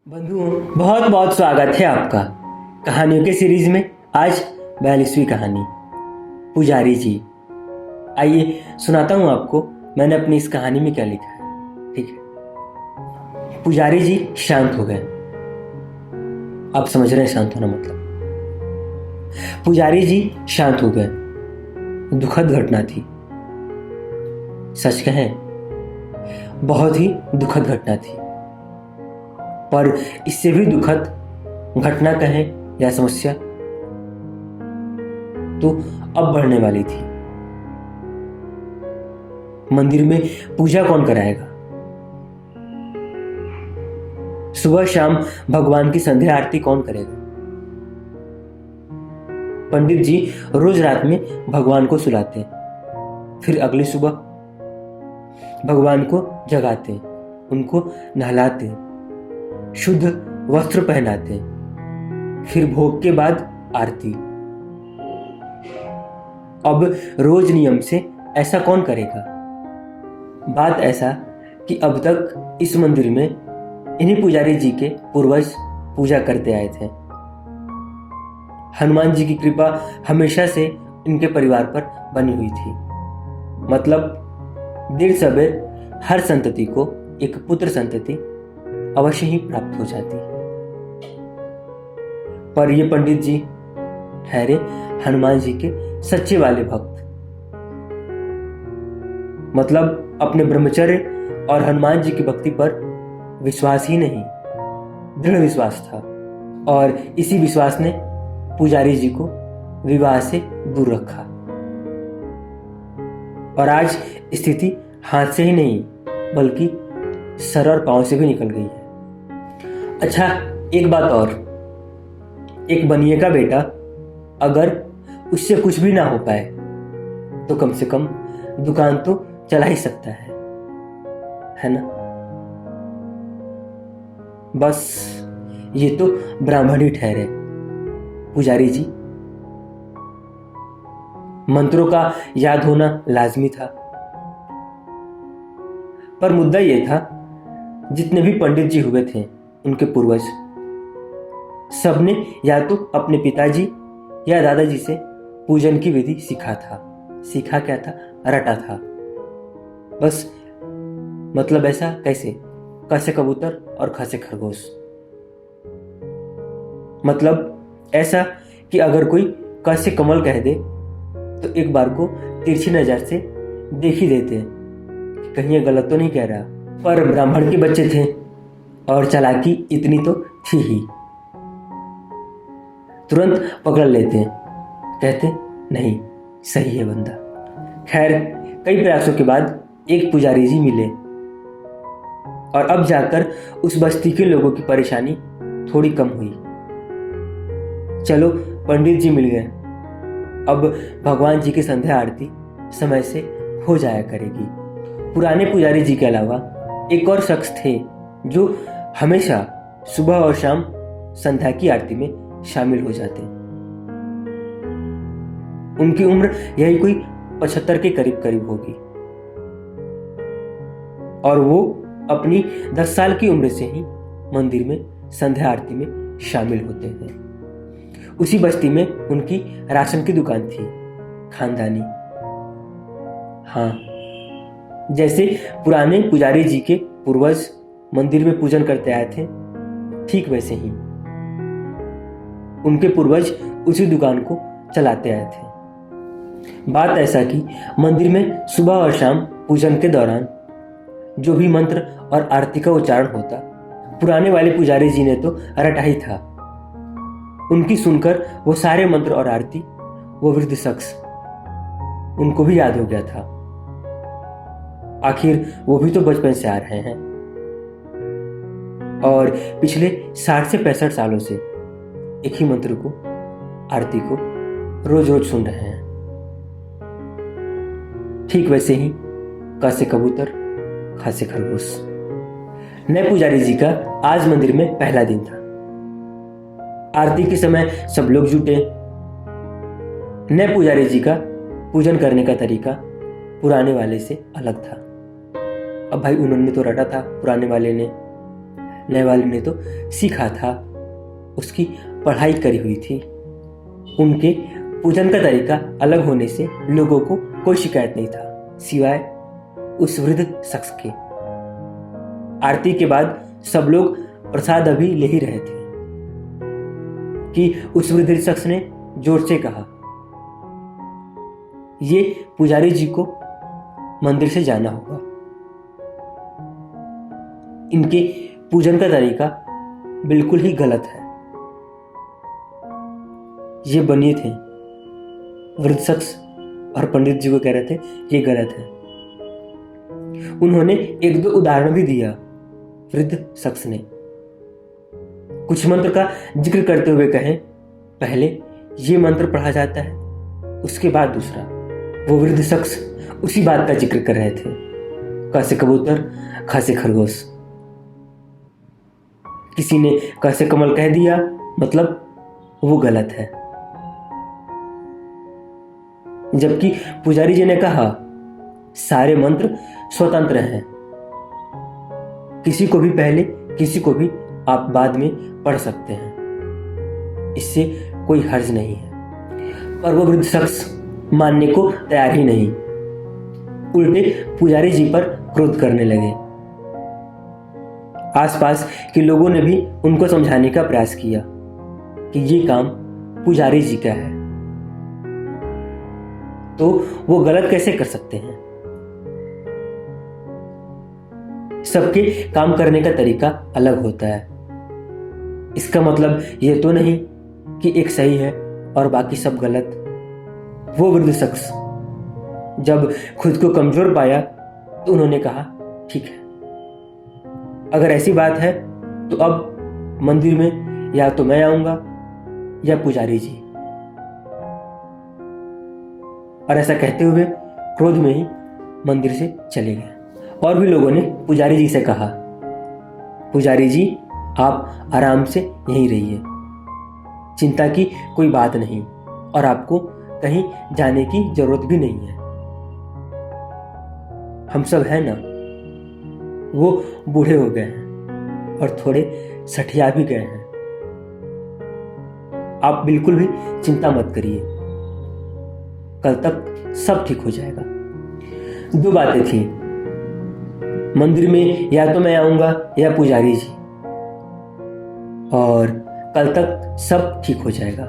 बंधुओं, बहुत बहुत स्वागत है आपका कहानियों के सीरीज में। आज 42वीं कहानी, पुजारी जी। आइए सुनाता हूँ आपको मैंने अपनी इस कहानी में क्या लिखा है। ठीक है। पुजारी जी शांत हो गए। आप समझ रहे हैं शांत होना मतलब। पुजारी जी शांत हो गए। दुखद घटना थी, सच कहें बहुत ही दुखद घटना थी, पर इससे भी दुखद घटना कहें या समस्या तो अब बढ़ने वाली थी। मंदिर में पूजा कौन कराएगा? सुबह शाम भगवान की संध्या आरती कौन करेगा? पंडित जी रोज रात में भगवान को सुलाते, फिर अगली सुबह भगवान को जगाते, उनको नहलाते, शुद्ध वस्त्र पहनाते, फिर भोग के बाद आरती। अब रोज नियम से ऐसा कौन करेगा? बात ऐसा कि अब तक इस मंदिर में इन्हीं पुजारी जी के पूर्वज पूजा करते आए थे। हनुमान जी की कृपा हमेशा से इनके परिवार पर बनी हुई थी। मतलब देर सबेर हर संतति को एक पुत्र संतति अवश्य ही प्राप्त हो जाती। पर ये पंडित जी ठहरे हनुमान जी के सच्चे वाले भक्त। मतलब अपने ब्रह्मचर्य और हनुमान जी की भक्ति पर विश्वास ही नहीं, दृढ़ विश्वास था, और इसी विश्वास ने पुजारी जी को विवाह से दूर रखा। और आज स्थिति हाथ से ही नहीं बल्कि सर और पांव से भी निकल गई है। अच्छा, एक बात और, एक बनिए का बेटा अगर उससे कुछ भी ना हो पाए तो कम से कम दुकान तो चला ही सकता है ना? बस ये तो ब्राह्मण ही ठहरे। पुजारी जी, मंत्रों का याद होना लाजमी था, पर मुद्दा ये था जितने भी पंडित जी हुए थे उनके पूर्वज, सबने या तो अपने पिताजी या दादाजी से पूजन की विधि सीखा था। सीखा क्या था? रटा था। बस मतलब ऐसा कैसे? क से कबूतर और ख से खरगोश। मतलब ऐसा कि अगर कोई क से कमल कह दे तो एक बार को तिरछी नजर से देख ही देते कि कहीं ये गलत तो नहीं कह रहा। पर ब्राह्मण के बच्चे थे और चालाकी इतनी तो थी ही, तुरंत पकड़ लेते, कहते नहीं सही है बंदा। खैर, कई प्रयासों के बाद एक पुजारी जी मिले और अब जाकर उस बस्ती के लोगों की परेशानी थोड़ी कम हुई। चलो पंडित जी मिल गए, अब भगवान जी की संध्या आरती समय से हो जाया करेगी। पुराने पुजारी जी के अलावा एक और शख्स थे जो हमेशा सुबह और शाम संध्या की आरती में शामिल हो जाते। उनकी उम्र यही कोई 75 के करीब करीब होगी और वो अपनी 10 साल की उम्र से ही मंदिर में संध्या आरती में शामिल होते हैं। उसी बस्ती में उनकी राशन की दुकान थी, खानदानी। हाँ, जैसे पुराने पुजारी जी के पूर्वज मंदिर में पूजन करते आए थे, ठीक वैसे ही उनके पूर्वज उसी दुकान को चलाते आए थे। बात ऐसा कि मंदिर में सुबह और शाम पूजन के दौरान जो भी मंत्र और आरती का उच्चारण होता, पुराने वाले पुजारी जी ने तो रटा ही था। उनकी सुनकर वो सारे मंत्र और आरती वो वृद्ध शख्स उनको भी याद हो गया था। आखिर वो भी तो बचपन से आ रहे हैं और पिछले 60 से 65 सालों से एक ही मंत्र को, आरती को रोज रोज सुन रहे हैं। ठीक वैसे ही क से कबूतर, ख से खरगोश। नए पुजारी जी का आज मंदिर में पहला दिन था। आरती के समय सब लोग जुटे। नए पुजारी जी का पूजन करने का तरीका पुराने वाले से अलग था। अब भाई उन्होंने तो रटा था पुराने वाले ने, नए वाले ने तो सीखा था, उसकी पढ़ाई करी हुई थी। उनके पूजन का तरीका अलग होने से लोगों को कोई शिकायत नहीं था, सिवाय उस वृद्ध शख्स के। आरती के बाद सब लोग प्रसाद अभी ले ही रहे थे कि उस वृद्ध शख्स ने जोर से कहा, ये पुजारी जी को मंदिर से जाना होगा। इनके पूजन का तरीका बिल्कुल ही गलत है। ये बनिए थे, वृद्ध शख्स और पंडित जी को कह रहे थे ये गलत है। उन्होंने एक दो उदाहरण भी दिया। वृद्ध शख्स ने कुछ मंत्र का जिक्र करते हुए कहे, पहले ये मंत्र पढ़ा जाता है, उसके बाद दूसरा। वो वृद्ध शख्स उसी बात का जिक्र कर रहे थे, क से कबूतर, ख से खरगोश। किसी ने क से कमल कह दिया, मतलब वो गलत है। जबकि पुजारी जी ने कहा, सारे मंत्र स्वतंत्र हैं, किसी को भी पहले किसी को भी आप बाद में पढ़ सकते हैं, इससे कोई हर्ज नहीं है। पर वो वृद्ध शख्स मानने को तैयार ही नहीं, उल्टे पुजारी जी पर क्रोध करने लगे। आसपास के लोगों ने भी उनको समझाने का प्रयास किया कि ये काम पुजारी जी का है, तो वो गलत कैसे कर सकते हैं। सबके काम करने का तरीका अलग होता है। इसका मतलब ये तो नहीं कि एक सही है और बाकी सब गलत। वो वृद्ध शख्स जब खुद को कमजोर पाया तो उन्होंने कहा, ठीक है, अगर ऐसी बात है तो अब मंदिर में या तो मैं आऊंगा या पुजारी जी। और ऐसा कहते हुए क्रोध में ही मंदिर से चले गए। और भी लोगों ने पुजारी जी से कहा, पुजारी जी आप आराम से यहीं रहिए, चिंता की कोई बात नहीं और आपको कहीं जाने की जरूरत भी नहीं है। हम सब हैं ना। वो बूढ़े हो गए हैं और थोड़े सठिया भी गए हैं। आप बिल्कुल भी चिंता मत करिए, कल तक सब ठीक हो जाएगा। दो बातें थी, मंदिर में या तो मैं आऊंगा या पुजारी जी, और कल तक सब ठीक हो जाएगा।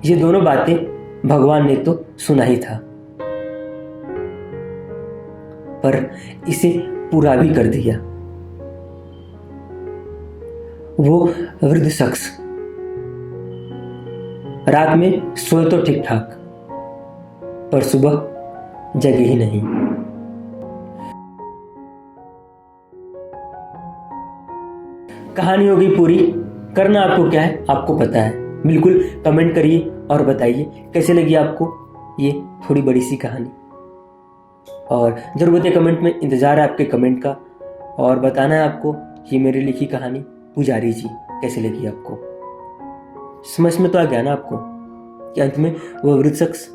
ये दोनों बातें भगवान ने तो सुना ही था, पर इसे पूरा भी कर दिया। वो वृद्ध शख्स रात में सोए तो ठीक ठाक, पर सुबह जगे ही नहीं। कहानी हो गई पूरी। करना आपको क्या है, आपको पता है। बिल्कुल कमेंट करिए और बताइए कैसे लगी आपको ये थोड़ी बड़ी सी कहानी। और जरूर बताइए कमेंट में, इंतज़ार है आपके कमेंट का। और बताना है आपको ये मेरी लिखी कहानी पुजारी जी कैसे लगी आपको। समझ में तो आ गया ना आपको कि अंत में वो वृद्ध शख्स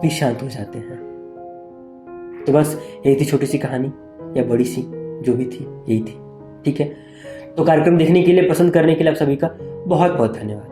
भी शांत हो जाते हैं। तो बस यही थी छोटी सी कहानी, या बड़ी सी जो भी थी, यही थी। ठीक है, तो कार्यक्रम देखने के लिए, पसंद करने के लिए आप सभी का बहुत बहुत धन्यवाद।